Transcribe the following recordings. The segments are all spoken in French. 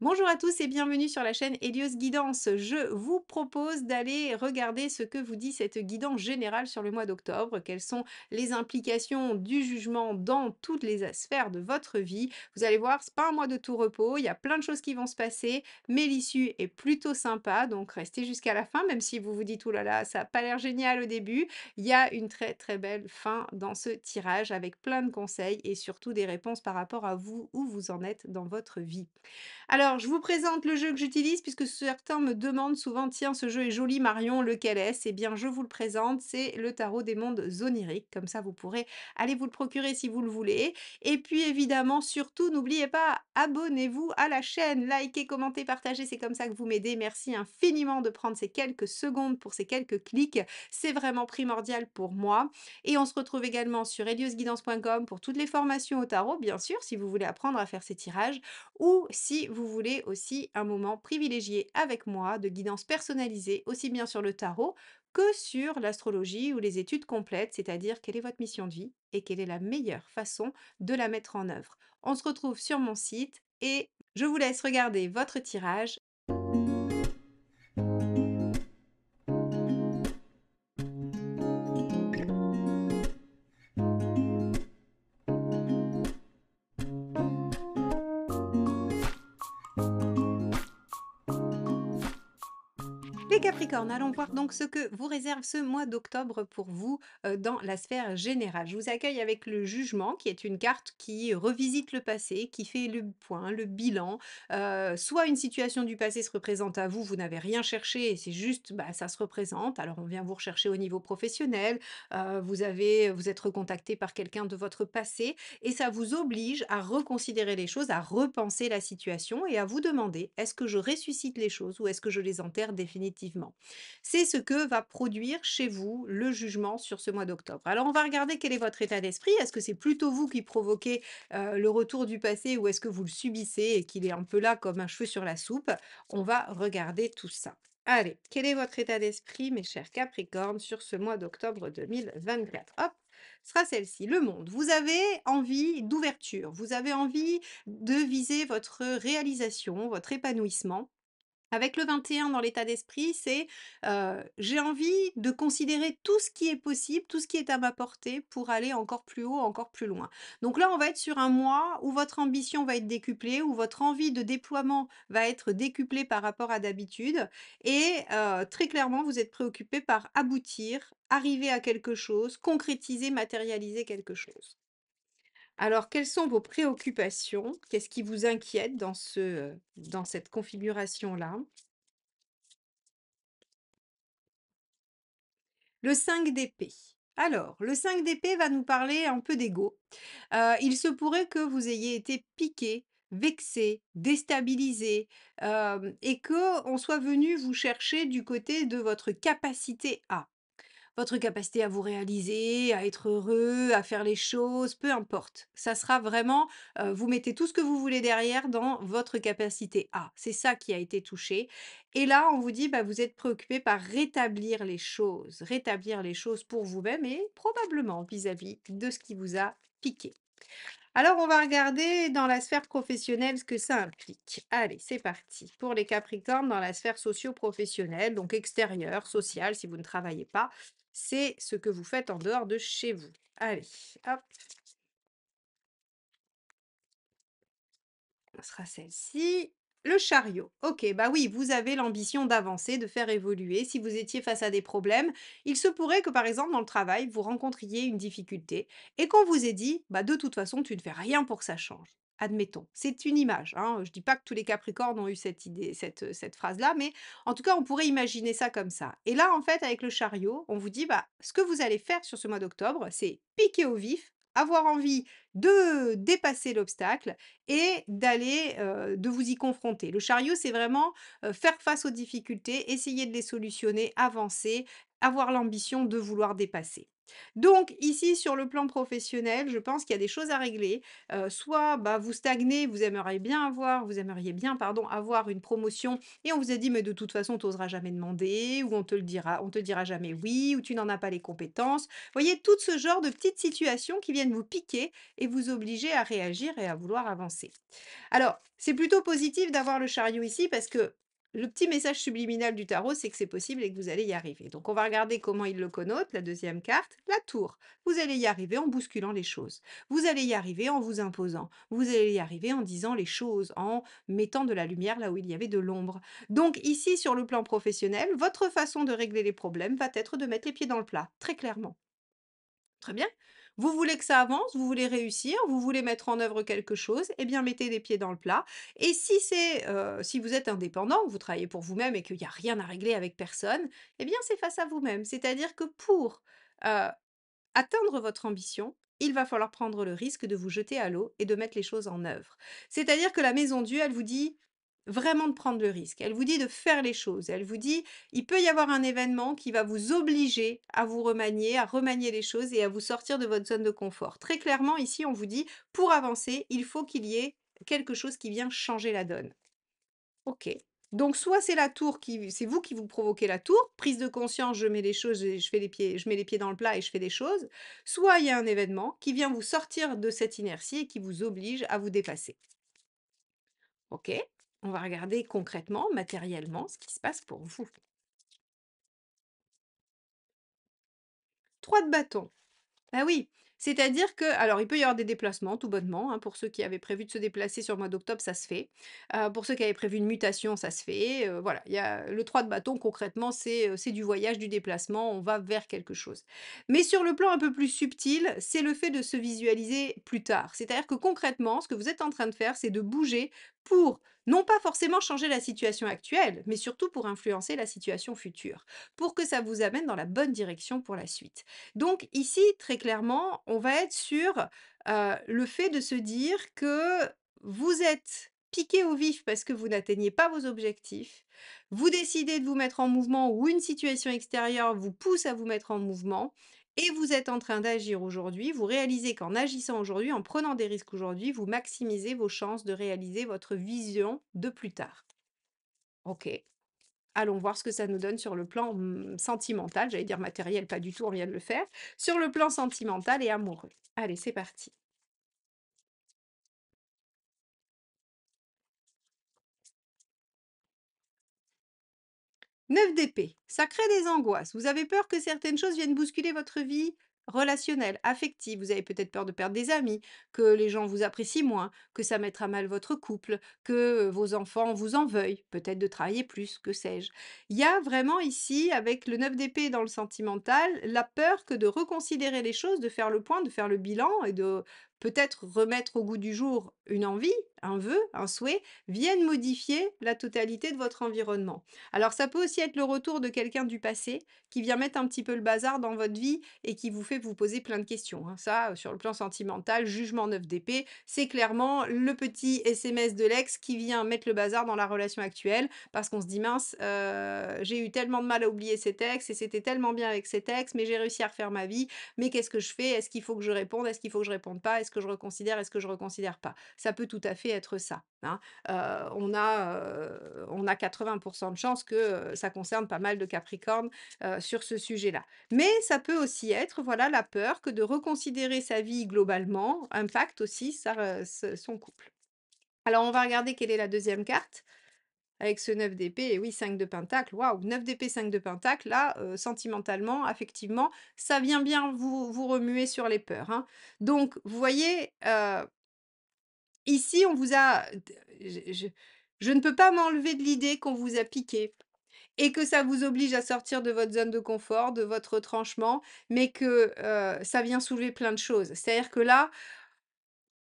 Bonjour à tous et bienvenue sur la chaîne Helios Guidance. Je vous propose d'aller regarder ce que vous dit cette guidance générale sur le mois d'octobre. Quelles sont les implications du jugement dans toutes les sphères de votre vie. Vous allez voir, c'est pas un mois de tout repos. Il y a plein de choses qui vont se passer, mais l'issue est plutôt sympa. Donc restez jusqu'à la fin, même si vous vous dites, oh là là, ça n'a pas l'air génial au début. Il y a une très très belle fin dans ce tirage avec plein de conseils et surtout des réponses par rapport à vous, où vous en êtes dans votre vie. Alors, je vous présente le jeu que j'utilise puisque certains me demandent souvent: «Tiens, ce jeu est joli Marion, lequel est-ce?» Eh bien, je vous le présente, c'est le tarot des mondes oniriques. Comme ça, vous pourrez aller vous le procurer si vous le voulez. Et puis évidemment, surtout, n'oubliez pas, abonnez-vous à la chaîne, likez, commentez, partagez, c'est comme ça que vous m'aidez. Merci infiniment de prendre ces quelques secondes pour ces quelques clics. C'est vraiment primordial pour moi. Et on se retrouve également sur heliosguidance.com pour toutes les formations au tarot, bien sûr, si vous voulez apprendre à faire ces tirages ou si vous voulez aussi un moment privilégié avec moi de guidance personnalisée, aussi bien sur le tarot que sur l'astrologie ou les études complètes, c'est-à-dire quelle est votre mission de vie et quelle est la meilleure façon de la mettre en œuvre. On se retrouve sur mon site et je vous laisse regarder votre tirage. Les Capricornes, allons voir donc ce que vous réserve ce mois d'octobre pour vous dans la sphère générale. Je vous accueille avec le jugement, qui est une carte qui revisite le passé, qui fait le point, le bilan. Soit une situation du passé se représente à vous, vous n'avez rien cherché et c'est juste, bah, ça se représente. Alors on vient vous rechercher au niveau professionnel, vous êtes recontacté par quelqu'un de votre passé et ça vous oblige à reconsidérer les choses, à repenser la situation et à vous demander: «Est-ce que je ressuscite les choses ou est-ce que je les enterre définitivement?» C'est ce que va produire chez vous le jugement sur ce mois d'octobre. Alors on va regarder quel est votre état d'esprit. Est-ce que c'est plutôt vous qui provoquez, le retour du passé ou est-ce que vous le subissez et qu'il est un peu là comme un cheveu sur la soupe? On va regarder tout ça. Allez, quel est votre état d'esprit, mes chers Capricornes, sur ce mois d'octobre 2024? Hop! Sera celle-ci. Le monde. Vous avez envie d'ouverture, vous avez envie de viser votre réalisation, votre épanouissement. Avec le 21 dans l'état d'esprit, c'est, j'ai envie de considérer tout ce qui est possible, tout ce qui est à ma portée pour aller encore plus haut, encore plus loin. Donc là, on va être sur un mois où votre ambition va être décuplée, où votre envie de déploiement va être décuplée par rapport à d'habitude et très clairement, vous êtes préoccupé par aboutir, arriver à quelque chose, concrétiser, matérialiser quelque chose. Alors, quelles sont vos préoccupations? Qu'est-ce qui vous inquiète dans cette configuration-là? Le 5 d'épée. Alors, le 5 d'épée va nous parler un peu d'ego. Il se pourrait que vous ayez été piqué, vexé, déstabilisé, et qu'on soit venu vous chercher du côté de votre capacité à. Votre capacité à vous réaliser, à être heureux, à faire les choses, peu importe. Ça sera vraiment, vous mettez tout ce que vous voulez derrière dans votre capacité à. C'est ça qui a été touché et là, on vous dit, bah, vous êtes préoccupé par rétablir les choses pour vous-même et probablement vis-à-vis de ce qui vous a piqué. Alors, on va regarder dans la sphère professionnelle ce que ça implique. Allez, c'est parti. Pour les Capricornes, dans la sphère socio-professionnelle, donc extérieure, sociale, si vous ne travaillez pas, c'est ce que vous faites en dehors de chez vous. Allez, hop, ce sera celle-ci. Le chariot. Ok, bah oui, vous avez l'ambition d'avancer, de faire évoluer. Si vous étiez face à des problèmes, il se pourrait que par exemple dans le travail, vous rencontriez une difficulté et qu'on vous ait dit, bah de toute façon, tu ne fais rien pour que ça change. Admettons, c'est une image, hein. Je dis pas que tous les Capricornes ont eu cette idée, cette phrase-là, mais en tout cas, on pourrait imaginer ça comme ça. Et là, en fait, avec le chariot, on vous dit, bah, ce que vous allez faire sur ce mois d'octobre, c'est piquer au vif, avoir envie de dépasser l'obstacle et de vous y confronter. Le chariot, c'est vraiment, faire face aux difficultés, essayer de les solutionner, avancer, avoir l'ambition de vouloir dépasser. Donc ici, sur le plan professionnel, je pense qu'il y a des choses à régler. Soit, bah, vous stagnez, vous aimeriez bien, pardon, avoir une promotion et on vous a dit: «Mais de toute façon, tu oseras jamais demander» ou on te dira jamais «oui» ou «Tu n'en as pas les compétences». Vous voyez, tout ce genre de petites situations qui viennent vous piquer et vous obliger à réagir et à vouloir avancer. Alors, c'est plutôt positif d'avoir le chariot ici parce que le petit message subliminal du tarot, c'est que c'est possible et que vous allez y arriver. Donc, on va regarder comment il le connote, la deuxième carte, la tour. Vous allez y arriver en bousculant les choses. Vous allez y arriver en vous imposant. Vous allez y arriver en disant les choses, en mettant de la lumière là où il y avait de l'ombre. Donc, ici, sur le plan professionnel, votre façon de régler les problèmes va être de mettre les pieds dans le plat, très clairement. Très bien. Vous voulez que ça avance, vous voulez réussir, vous voulez mettre en œuvre quelque chose, eh bien mettez les pieds dans le plat. Et si vous êtes indépendant, vous travaillez pour vous-même et qu'il n'y a rien à régler avec personne, eh bien c'est face à vous-même. C'est-à-dire que pour euh, atteindre votre ambition, il va falloir prendre le risque de vous jeter à l'eau et de mettre les choses en œuvre. C'est-à-dire que la maison Dieu, elle vous dit vraiment de prendre le risque. Elle vous dit de faire les choses. Elle vous dit, il peut y avoir un événement qui va vous obliger à vous remanier, à remanier les choses et à vous sortir de votre zone de confort. Très clairement, ici, on vous dit, pour avancer, il faut qu'il y ait quelque chose qui vient changer la donne. OK. Donc soit c'est la tour qui c'est vous qui vous provoquez la tour, prise de conscience, je mets les choses et je mets les pieds dans le plat et je fais des choses, soit il y a un événement qui vient vous sortir de cette inertie et qui vous oblige à vous dépasser. OK? On va regarder concrètement, matériellement, ce qui se passe pour vous. 3 de bâton. Ah oui, c'est-à-dire que alors il peut y avoir des déplacements tout bonnement, hein, pour ceux qui avaient prévu de se déplacer sur le mois d'octobre, ça se fait. Pour ceux qui avaient prévu une mutation, ça se fait, voilà. Il y a le 3 de bâton concrètement, c'est du voyage, du déplacement, on va vers quelque chose. Mais sur le plan un peu plus subtil, c'est le fait de se visualiser plus tard. C'est-à-dire que concrètement, ce que vous êtes en train de faire, c'est de bouger pour non pas forcément changer la situation actuelle, mais surtout pour influencer la situation future, pour que ça vous amène dans la bonne direction pour la suite. Donc ici, très clairement, on va être sur, le fait de se dire que vous êtes piqué au vif parce que vous n'atteignez pas vos objectifs. Vous décidez de vous mettre en mouvement ou une situation extérieure vous pousse à vous mettre en mouvement et vous êtes en train d'agir aujourd'hui. Vous réalisez qu'en agissant aujourd'hui, en prenant des risques aujourd'hui, vous maximisez vos chances de réaliser votre vision de plus tard. OK. Allons voir ce que ça nous donne sur le plan, sentimental, j'allais dire matériel, pas du tout, on vient de le faire. Sur le plan sentimental et amoureux. Allez, c'est parti. 9 d'épée, ça crée des angoisses. Vous avez peur que certaines choses viennent bousculer votre vie relationnelle, affective. Vous avez peut-être peur de perdre des amis, que les gens vous apprécient moins, que ça mettra mal votre couple, que vos enfants vous en veuillent, peut-être de travailler plus, que sais-je. Il y a vraiment ici, avec le 9 d'épée dans le sentimental, la peur que de reconsidérer les choses, de faire le point, de faire le bilan et de peut-être remettre au goût du jour une envie, un vœu, un souhait, viennent modifier la totalité de votre environnement. Alors ça peut aussi être le retour de quelqu'un du passé qui vient mettre un petit peu le bazar dans votre vie et qui vous fait vous poser plein de questions, hein. Ça, sur le plan sentimental, jugement 9 d'épée, c'est clairement le petit SMS de l'ex qui vient mettre le bazar dans la relation actuelle parce qu'on se dit: «Mince, j'ai eu tellement de mal à oublier cet ex et c'était tellement bien avec cet ex, mais j'ai réussi à refaire ma vie, mais qu'est-ce que je fais? Est-ce qu'il faut que je réponde? Est-ce qu'il faut que je réponde pas? Est-ce que je reconsidère? Est-ce que je reconsidère pas?» Ça peut tout à fait être ça, hein. On a 80 de chances que, ça concerne pas mal de capricornes, sur ce sujet-là. Mais ça peut aussi être, voilà, la peur que de reconsidérer sa vie globalement impacte aussi son couple. Alors on va regarder quelle est la deuxième carte avec ce 9 d'épée et oui 5 de pentacle. Waouh! 9 d'épée, 5 de pentacle, là, sentimentalement, affectivement, ça vient bien vous remuer sur les peurs, hein. Donc vous voyez, ici on vous a je ne peux pas m'enlever de l'idée qu'on vous a piqué et que ça vous oblige à sortir de votre zone de confort, de votre retranchement, mais que, ça vient soulever plein de choses. C'est-à-dire que là,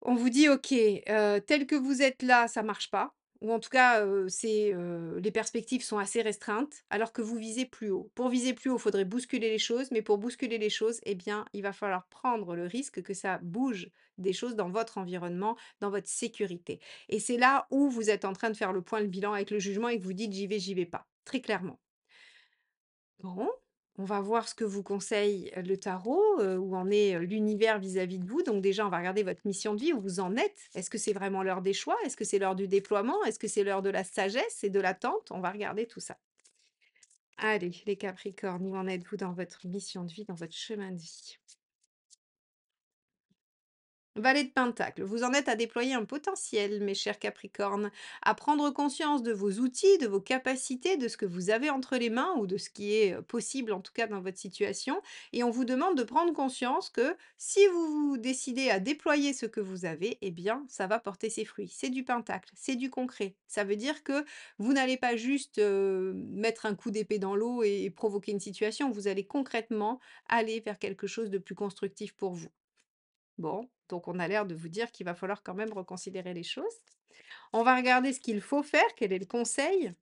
on vous dit: «OK, tel que vous êtes là, ça marche pas» ou en tout cas, les perspectives sont assez restreintes, alors que vous visez plus haut. Pour viser plus haut, il faudrait bousculer les choses, mais pour bousculer les choses, eh bien, il va falloir prendre le risque que ça bouge des choses dans votre environnement, dans votre sécurité et c'est là où vous êtes en train de faire le point, le bilan avec le jugement et que vous dites: «J'y vais pas», très clairement. Bon, On va voir ce que vous conseille le tarot, où en est, l'univers vis-à-vis de vous. Donc déjà, on va regarder votre mission de vie, où vous en êtes. Est-ce que c'est vraiment l'heure des choix? Est-ce que c'est l'heure du déploiement? Est-ce que c'est l'heure de la sagesse et de l'attente? On va regarder tout ça. Allez, les Capricornes, où en êtes-vous dans votre mission de vie, dans votre chemin de vie? Valet de Pentacle, vous en êtes à déployer un potentiel, mes chers Capricornes, à prendre conscience de vos outils, de vos capacités, de ce que vous avez entre les mains ou de ce qui est possible en tout cas dans votre situation. Et on vous demande de prendre conscience que si vous vous décidez à déployer ce que vous avez, eh bien, ça va porter ses fruits. C'est du Pentacle, c'est du concret. Ça veut dire que vous n'allez pas juste mettre un coup d'épée dans l'eau et provoquer une situation, vous allez concrètement aller vers quelque chose de plus constructif pour vous. Bon, donc on a l'air de vous dire qu'il va falloir quand même reconsidérer les choses. On va regarder ce qu'il faut faire, quel est le conseil.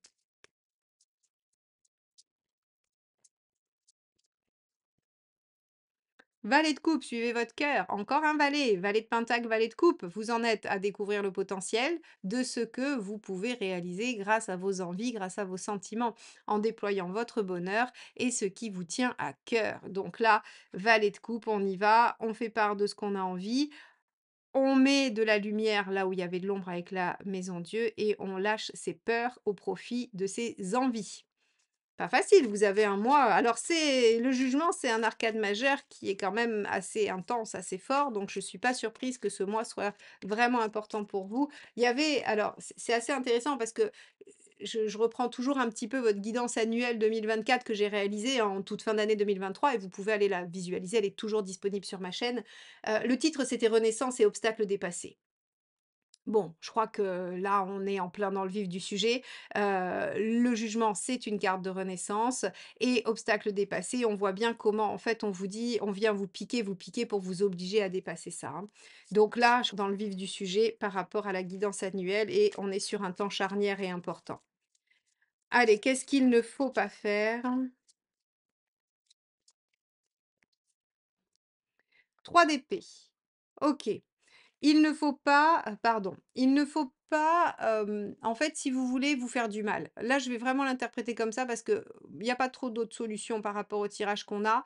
Valet de coupe, suivez votre cœur. Encore un valet. Valet de pentacle, valet de coupe. Vous en êtes à découvrir le potentiel de ce que vous pouvez réaliser grâce à vos envies, grâce à vos sentiments, en déployant votre bonheur et ce qui vous tient à cœur. Donc là, valet de coupe, on y va, on fait part de ce qu'on a envie. On met de la lumière là où il y avait de l'ombre avec la maison Dieu et on lâche ses peurs au profit de ses envies. Pas facile, vous avez un mois. Alors c'est le jugement, c'est un arcade majeur qui est quand même assez intense, assez fort, donc je suis pas surprise que ce mois soit vraiment important pour vous. Il y avait alors c'est assez intéressant parce que je reprends toujours un petit peu votre guidance annuelle 2024 que j'ai réalisée en toute fin d'année 2023 et vous pouvez aller la visualiser, elle est toujours disponible sur ma chaîne. Le titre, c'était «Renaissance et obstacles dépassés». Bon, je crois que là, on est en plein dans le vif du sujet. Le jugement, c'est une carte de renaissance et obstacle dépassé, on voit bien comment, en fait, on vous dit: «On vient vous piquer pour vous obliger à dépasser ça», hein. Donc là, je suis dans le vif du sujet par rapport à la guidance annuelle et on est sur un temps charnière et important. Allez, qu'est-ce qu'il ne faut pas faire? 3 d'épée. OK. Il ne faut pas, pardon, il ne faut pas, en fait, si vous voulez vous faire du mal. Là, je vais vraiment l'interpréter comme ça parce que, il y a pas trop d'autres solutions par rapport au tirage qu'on a.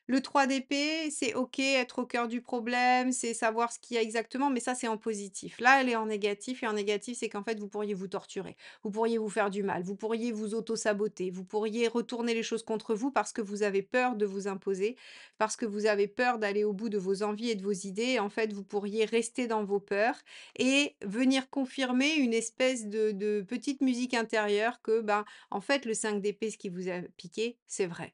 Le 3 d'épée, c'est OK, être au cœur du problème, c'est savoir ce qu'il y a exactement, mais ça, c'est en positif. Là, elle est en négatif et en négatif, c'est qu'en fait, vous pourriez vous torturer, vous pourriez vous faire du mal, vous pourriez vous auto-saboter, vous pourriez retourner les choses contre vous parce que vous avez peur de vous imposer, parce que vous avez peur d'aller au bout de vos envies et de vos idées. En fait, vous pourriez rester dans vos peurs et venir confirmer une espèce de petite musique intérieure que, ben, en fait, le 5 d'épée, ce qui vous a piqué, c'est vrai.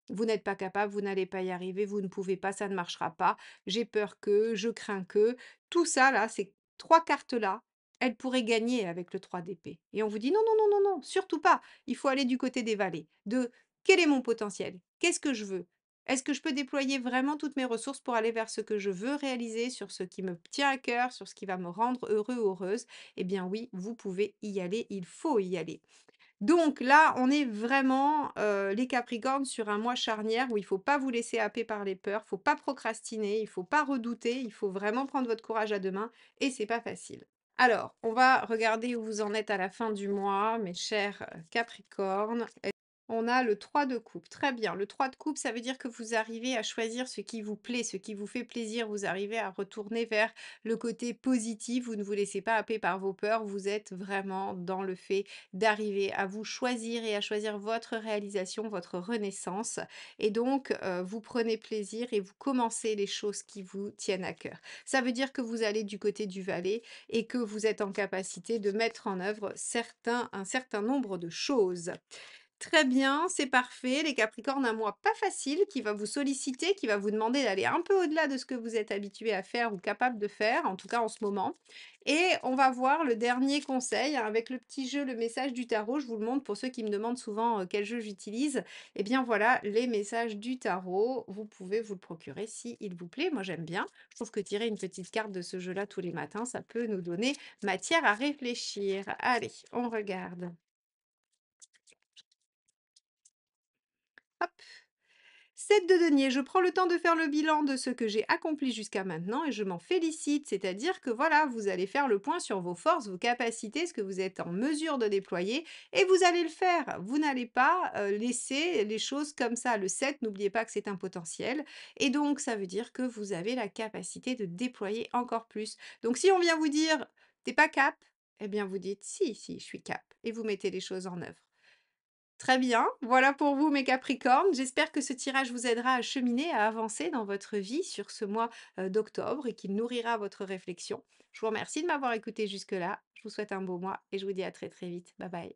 Vous n'êtes pas capable, vous n'allez pas y arriver, vous ne pouvez pas, ça ne marchera pas, j'ai peur que, je crains que. Tout ça là, ces 3 cartes-là, elles pourraient gagner avec le 3 d'épée. Et on vous dit: «Non, non, non, non, non, surtout pas, il faut aller du côté des valets, de quel est mon potentiel? Qu'est-ce que je veux? Est-ce que je peux déployer vraiment toutes mes ressources pour aller vers ce que je veux réaliser, sur ce qui me tient à cœur, sur ce qui va me rendre heureux ou heureuse?» Eh bien oui, vous pouvez y aller, il faut y aller. Donc là, on est vraiment, les Capricornes, sur un mois charnière où il faut pas vous laisser happer par les peurs, faut pas procrastiner, il faut pas redouter, il faut vraiment prendre votre courage à 2 mains et c'est pas facile. Alors, on va regarder où vous en êtes à la fin du mois, mes chers, Capricornes. On a le 3 de coupe, très bien. Le 3 de coupe, ça veut dire que vous arrivez à choisir ce qui vous plaît, ce qui vous fait plaisir. Vous arrivez à retourner vers le côté positif. Vous ne vous laissez pas happer par vos peurs. Vous êtes vraiment dans le fait d'arriver à vous choisir et à choisir votre réalisation, votre renaissance. Et donc, vous prenez plaisir et vous commencez les choses qui vous tiennent à cœur. Ça veut dire que vous allez du côté du valet et que vous êtes en capacité de mettre en œuvre un certain nombre de choses. Très bien, c'est parfait. Les Capricornes, un mois pas facile qui va vous solliciter, qui va vous demander d'aller un peu au-delà de ce que vous êtes habitué à faire ou capable de faire, en tout cas en ce moment. Et on va voir le dernier conseil, hein, avec le petit jeu, le message du tarot. Je vous le montre pour ceux qui me demandent souvent quel jeu j'utilise. Eh bien voilà, les messages du tarot. Vous pouvez vous le procurer si il vous plaît. Moi j'aime bien. Je trouve que tirer une petite carte de ce jeu-là tous les matins, ça peut nous donner matière à réfléchir. Allez, on regarde. Hop. 7 de denier, je prends le temps de faire le bilan de ce que j'ai accompli jusqu'à maintenant et je m'en félicite. C'est-à-dire que voilà, vous allez faire le point sur vos forces, vos capacités, ce que vous êtes en mesure de déployer et vous allez le faire. Vous n'allez pas laisser les choses comme ça. Le 7, n'oubliez pas que c'est un potentiel. Et donc, ça veut dire que vous avez la capacité de déployer encore plus. Donc, si on vient vous dire, t'es pas cap, eh bien, vous dites, si, si, je suis cap. Et vous mettez les choses en œuvre. Très bien, voilà pour vous mes Capricornes. J'espère que ce tirage vous aidera à cheminer, à avancer dans votre vie sur ce mois d'octobre et qu'il nourrira votre réflexion. Je vous remercie de m'avoir écouté jusque-là. Je vous souhaite un beau mois et je vous dis à très très vite. Bye bye.